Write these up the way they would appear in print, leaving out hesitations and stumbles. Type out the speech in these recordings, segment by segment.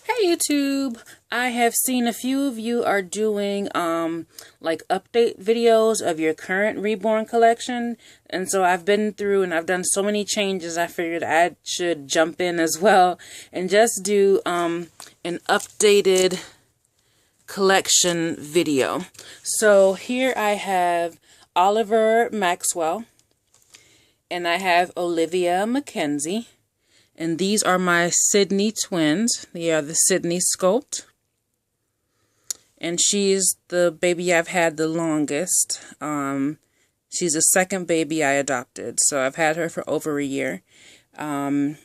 Hey YouTube, I have seen a few of you are doing like update videos of your current reborn collection, and so I've been through and I've done so many changes. I figured I should jump in as well and just do an updated collection video. So here I have Oliver Maxwell and I have Olivia Mackenzie. And these are my Sydney twins. They are the Sydney Sculpt. And she's the baby I've had the longest. She's the second baby I adopted. So I've had her for over a year. And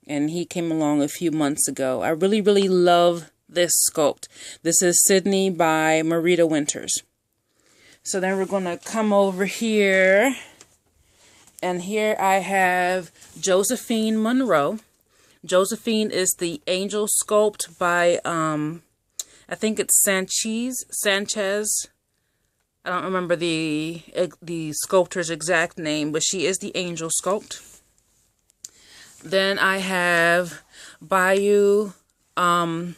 he came along a few months ago. I really, really love this sculpt. This is Sydney by Marita Winters. So then we're going to come over here. And here I have Josephine Monroe. Josephine is the Angel Sculpt by, I think it's Sanchez. I don't remember the sculptor's exact name, but she is the Angel Sculpt. Then I have Bayou Noel,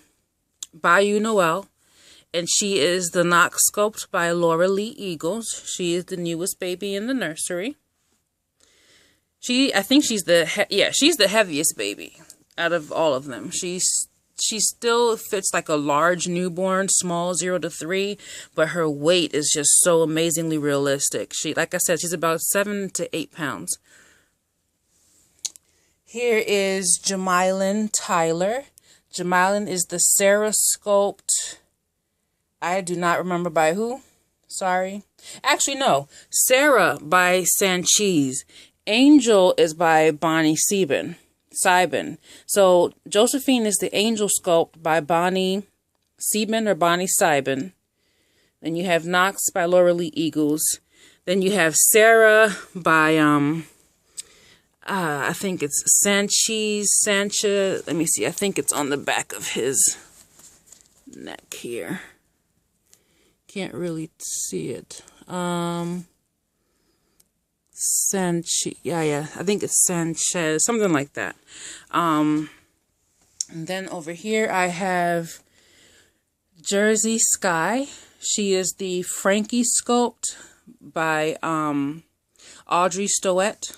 and she is the Knox Sculpt by Laura Lee Eagles. She is the newest baby in the nursery. I think she's the heaviest baby out of all of them. She still fits like a large newborn, small 0 to 3, but her weight is just so amazingly realistic. Like I said, she's about 7 to 8 pounds. Here is Jamilyn Tyler. Jamilyn is the Sarah Sculpt. I do not remember by who. Sorry. Actually, no. Sarah by Sanchez. Angel is by Bonnie Seibin. So Josephine is the Angel Sculpt by Bonnie Seibin or Bonnie Seibin. Then you have Knox by Laura Lee Eagles. Then you have Sarah by I think it's Sanchez. Let me see. I think it's on the back of his neck here. Can't really see it. Sanchez, I think it's Sanchez, something like that. And then over here I have Jersey Sky. She is the Frankie Sculpt by Audrey Stowett.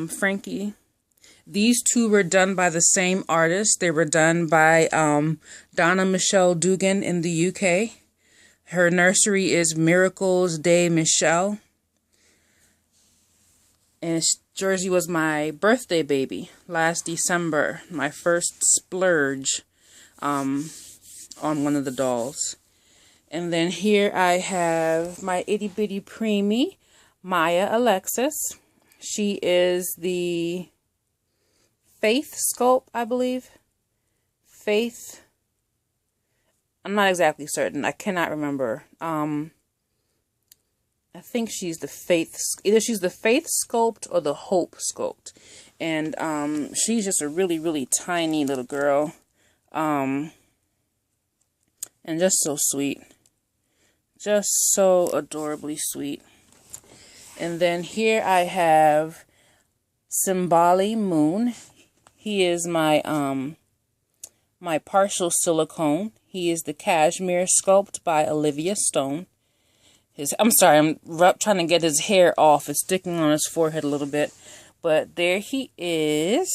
Frankie. These two were done by the same artist. They were done by Donna Michelle Dugan in the UK. Her nursery is Miracles de Michelle. And Jersey was my birthday baby last December. My first splurge on one of the dolls. And then here I have my itty bitty preemie, Maya Alexis. She is the Faith Sculpt, I believe. Faith. I'm not exactly certain. I cannot remember. I think she's the Faith. Either she's the Faith Sculpt or the Hope Sculpt. And she's just a really, really tiny little girl. And just so sweet. Just so adorably sweet. And then here I have Simbali Moon. He is my my partial silicone. He is the Cashmere Sculpt by Olivia Stone. I'm sorry, I'm trying to get his hair off. It's sticking on his forehead a little bit. But there he is.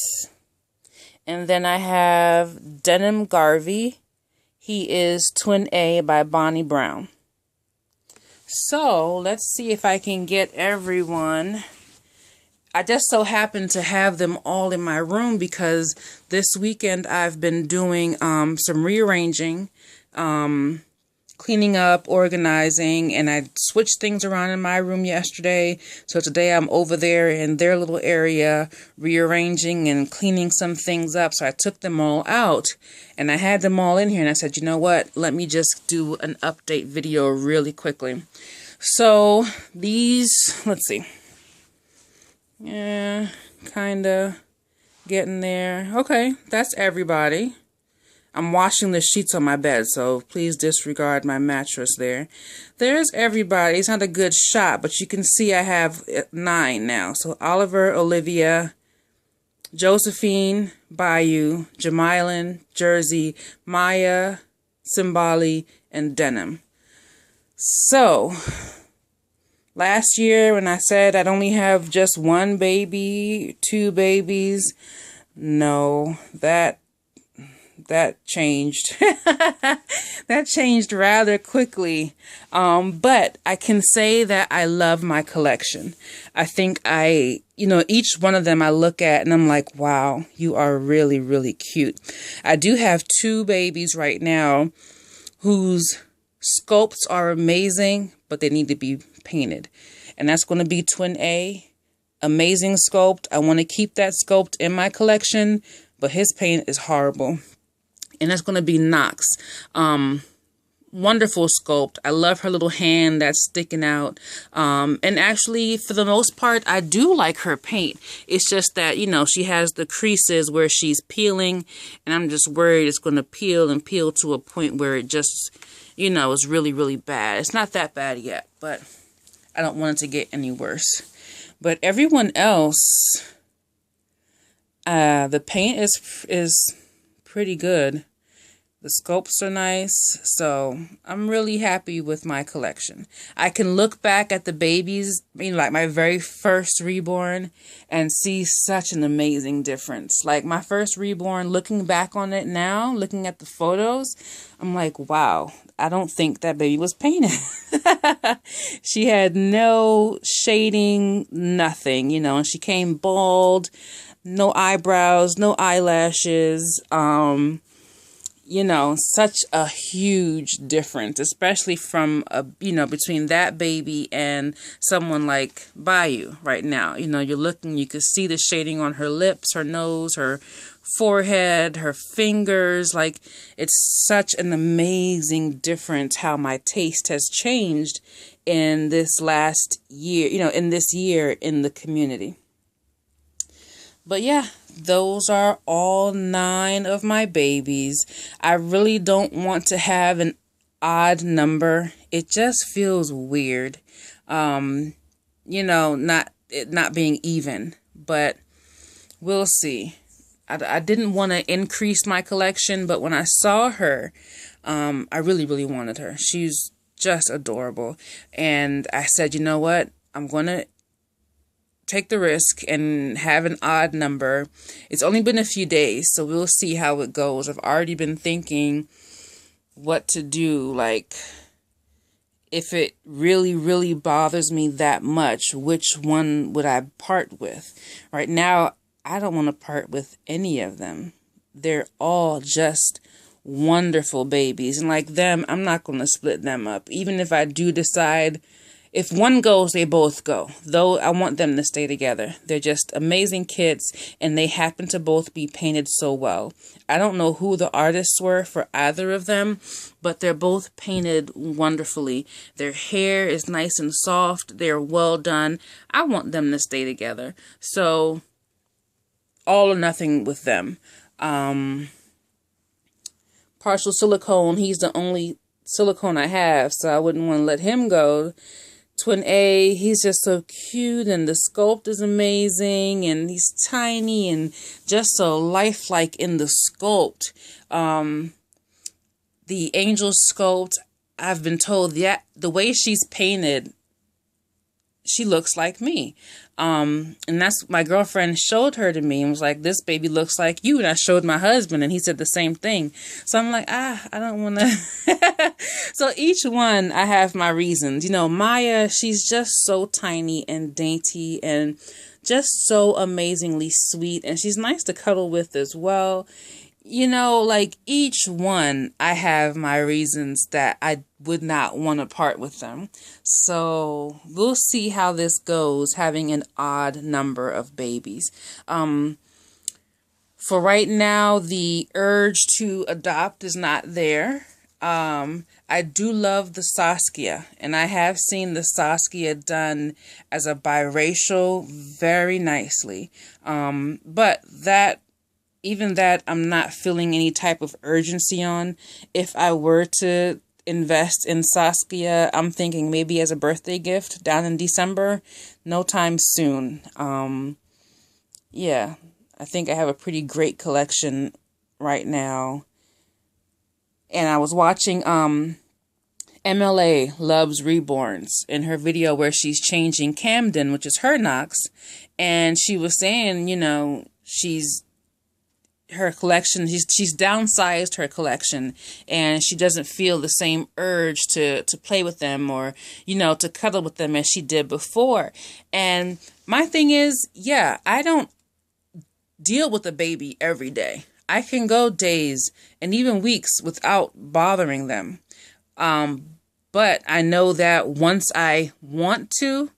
And then I have Denim Garvey. He is Twin A by Bonnie Brown. So, let's see if I can get everyone. I just so happen to have them all in my room because this weekend I've been doing some rearranging, cleaning up, organizing, and I switched things around in my room yesterday. So today I'm over there in their little area rearranging and cleaning some things up. So I took them all out and I had them all in here and I said, you know what? Let me just do an update video really quickly. So these, let's see. Yeah, kind of getting there. Okay, that's everybody. I'm washing the sheets on my bed, so please disregard my mattress there. There's everybody. It's not a good shot, but you can see I have 9 now. So Oliver, Olivia, Josephine, Bayou, Jamilin, Jersey, Maya, Simbali, and Denim. So, last year when I said I'd only have just 1 baby, 2 babies, no, that changed. That changed rather quickly. But I can say that I love my collection. I think each one of them I look at and I'm like, wow, you are really, really cute. I do have 2 babies right now whose sculpts are amazing, but they need to be painted. And that's going to be Twin A. Amazing sculpt. I want to keep that sculpt in my collection, but his paint is horrible. And that's going to be Knox. Wonderful sculpt. I love her little hand that's sticking out. And actually, for the most part, I do like her paint. It's just that, she has the creases where she's peeling. And I'm just worried it's going to peel and peel to a point where it just, is really, really bad. It's not that bad yet, but I don't want it to get any worse. But everyone else, the paint is pretty good. The sculpts are nice, so I'm really happy with my collection. I can look back at the babies, like my very first reborn, and see such an amazing difference. Like my first reborn, looking back on it now, looking at the photos, I'm like, wow, I don't think that baby was painted. She had no shading, nothing, and she came bald, no eyebrows, no eyelashes, such a huge difference, especially from, between that baby and someone like Bayou right now. You're looking, you can see the shading on her lips, her nose, her forehead, her fingers. Like, it's such an amazing difference how my taste has changed in this last year, in this year in the community. But yeah, those are all 9 of my babies. I really don't want to have an odd number. It just feels weird. Not being even, but we'll see. I didn't want to increase my collection, but when I saw her, I really, really wanted her. She's just adorable. And I said, you know what? I'm going to take the risk and have an odd number. It's only been a few days, so we'll see how it goes. I've already been thinking what to do. Like, if it really, really bothers me that much, which one would I part with? Right now, I don't want to part with any of them. They're all just wonderful babies. And like them, I'm not going to split them up. Even if I do decide, if one goes, they both go. Though I want them to stay together. They're just amazing kids, and they happen to both be painted so well. I don't know who the artists were for either of them, but they're both painted wonderfully. Their hair is nice and soft. They're well done. I want them to stay together. So, all or nothing with them. Partial silicone, he's the only silicone I have, so I wouldn't want to let him go. Twin A, he's just so cute, and the sculpt is amazing, and he's tiny and just so lifelike in the sculpt. The angel sculpt, I've been told that the way she's painted, she looks like me. And that's, my girlfriend showed her to me and was like, this baby looks like you. And I showed my husband and he said the same thing. So I'm like, I don't want to. So each one, I have my reasons. Maya, she's just so tiny and dainty and just so amazingly sweet. And she's nice to cuddle with as well. Like each one, I have my reasons that I would not want to part with them. So we'll see how this goes, having an odd number of babies. For right now, the urge to adopt is not there. I do love the Saskia, and I have seen the Saskia done as a biracial very nicely. But that even that I'm not feeling any type of urgency on. If I were to invest in Saskia, I'm thinking maybe as a birthday gift down in December, no time soon. Yeah, I think I have a pretty great collection right now. And I was watching MLA Loves Reborns in her video where she's changing Camden, which is her Knox, and she was saying, you know, her collection, she's downsized her collection, and she doesn't feel the same urge to play with them or, you know, to cuddle with them as she did before. And my thing is, yeah, I don't deal with a baby every day. I can go days and even weeks without bothering them. But I know that once I want to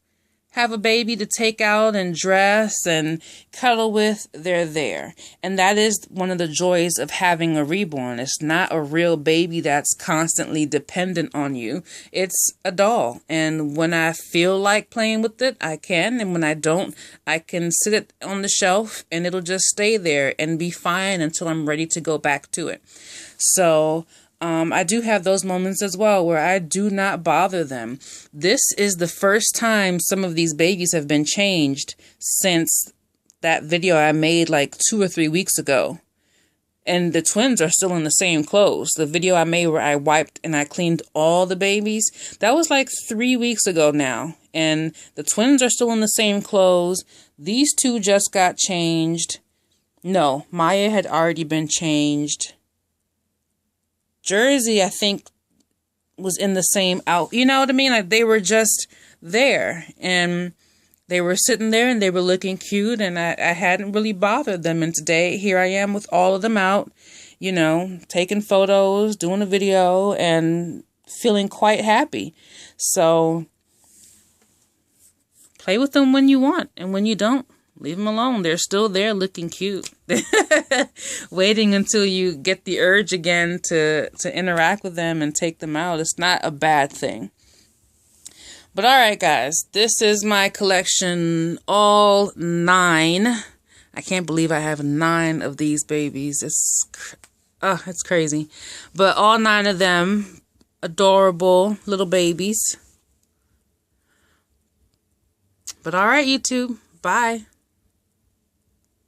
have a baby to take out and dress and cuddle with, they're there. And that is one of the joys of having a reborn. It's not a real baby that's constantly dependent on you. It's a doll. And when I feel like playing with it, I can. And when I don't, I can sit it on the shelf and it'll just stay there and be fine until I'm ready to go back to it. So I do have those moments as well where I do not bother them. This is the first time some of these babies have been changed since that video I made like 2 or 3 weeks ago. And the twins are still in the same clothes. The video I made where I wiped and I cleaned all the babies, that was like 3 weeks ago now. And the twins are still in the same clothes. These two just got changed. No, Maya had already been changed. Jersey, I think, was in the same you know what I mean? Like, they were just there, and they were sitting there, and they were looking cute, and I hadn't really bothered them. And today, here I am with all of them out, you know, taking photos, doing a video, and feeling quite happy. So, play with them when you want, and when you don't, leave them alone. They're still there looking cute. Waiting until you get the urge again to interact with them and take them out. It's not a bad thing. But all right, guys. This is my collection, all 9. I can't believe I have 9 of these babies. It's crazy. But all 9 of them, adorable little babies. But all right, YouTube. Bye.